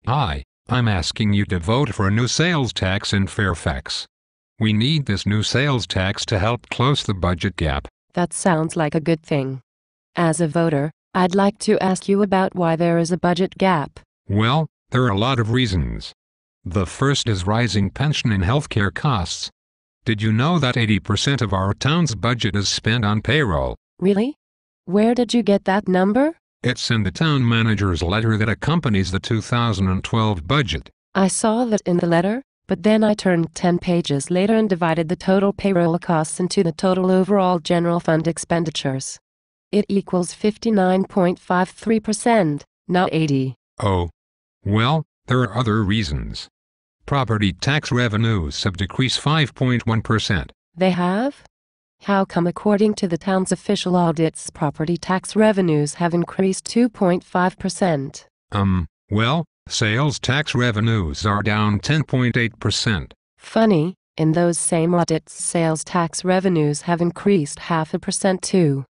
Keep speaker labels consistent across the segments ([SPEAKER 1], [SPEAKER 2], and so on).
[SPEAKER 1] Hi, I'm asking you to vote for a new sales tax in Fairfax. We need this new sales tax to help close the budget gap.
[SPEAKER 2] That sounds like a good thing. As a voter, I'd like to ask you about why there is a budget gap.
[SPEAKER 1] Well, there are a lot of reasons. The first is rising pension and healthcare costs. Did you know that 80% of our town's budget is spent on payroll?
[SPEAKER 2] Really? Where did you get that number?
[SPEAKER 1] It's in the town manager's letter that accompanies the 2012 budget.
[SPEAKER 2] I saw that in the letter, but then I turned 10 pages later and divided the total payroll costs into the total overall general fund expenditures. It equals 59.53%, not 80.
[SPEAKER 1] Oh. Well, there are other reasons. Property tax revenues have decreased 5.1%.
[SPEAKER 2] They have? How come according to the town's official audits, property tax revenues have increased 2.5%?
[SPEAKER 1] Well, sales tax revenues are down 10.8%.
[SPEAKER 2] Funny, in those same audits, sales tax revenues have increased 0.5% too.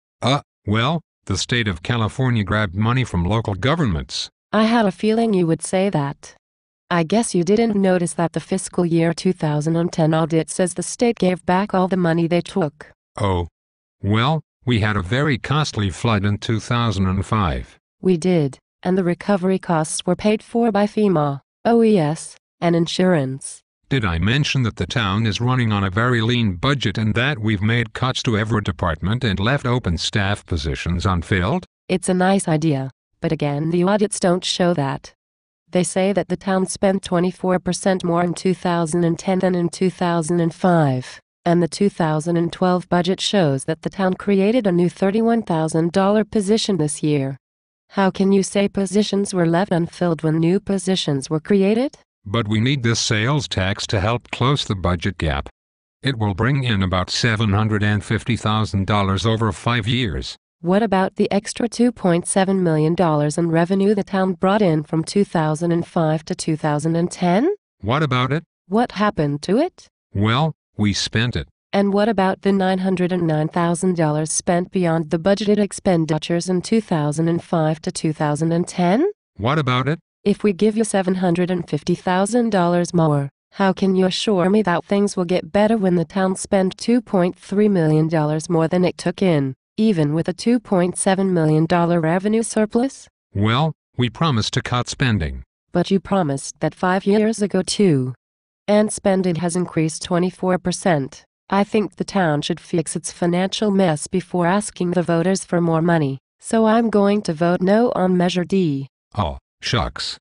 [SPEAKER 1] Well, the state of California grabbed money from local governments.
[SPEAKER 2] I had a feeling you would say that. I guess you didn't notice that the fiscal year 2010 audit says the state gave back all the money they took.
[SPEAKER 1] Oh. Well, we had a very costly flood in 2005.
[SPEAKER 2] We did, and the recovery costs were paid for by FEMA, OES, and insurance.
[SPEAKER 1] Did I mention that the town is running on a very lean budget and that we've made cuts to every department and left open staff positions unfilled?
[SPEAKER 2] It's a nice idea, but again the audits don't show that. They say that the town spent 24% more in 2010 than in 2005, and the 2012 budget shows that the town created a new $31,000 position this year. How can you say positions were left unfilled when new positions were created?
[SPEAKER 1] But we need this sales tax to help close the budget gap. It will bring in about $750,000 over 5 years.
[SPEAKER 2] What about the extra $2.7 million in revenue the town brought in from 2005 to 2010?
[SPEAKER 1] What about it?
[SPEAKER 2] What happened to it?
[SPEAKER 1] Well, we spent it.
[SPEAKER 2] And what about the $909,000 spent beyond the budgeted expenditures in 2005 to 2010?
[SPEAKER 1] What about it?
[SPEAKER 2] If we give you $750,000 more, how can you assure me that things will get better when the town spent $2.3 million more than it took in, even with a $2.7 million revenue surplus?
[SPEAKER 1] Well, we promised to cut spending.
[SPEAKER 2] But you promised that 5 years ago too. And spending has increased 24%. I think the town should fix its financial mess before asking the voters for more money. So I'm going to vote no on Measure D.
[SPEAKER 1] Oh, shucks.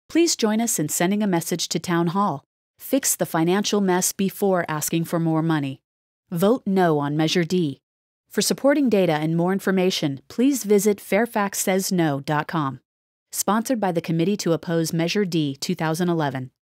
[SPEAKER 3] Please join us in sending a message to Town Hall. Fix the financial mess before asking for more money. Vote no on Measure D. For supporting data and more information, please visit fairfaxsaysno.com. Sponsored by the Committee to Oppose Measure D 2011.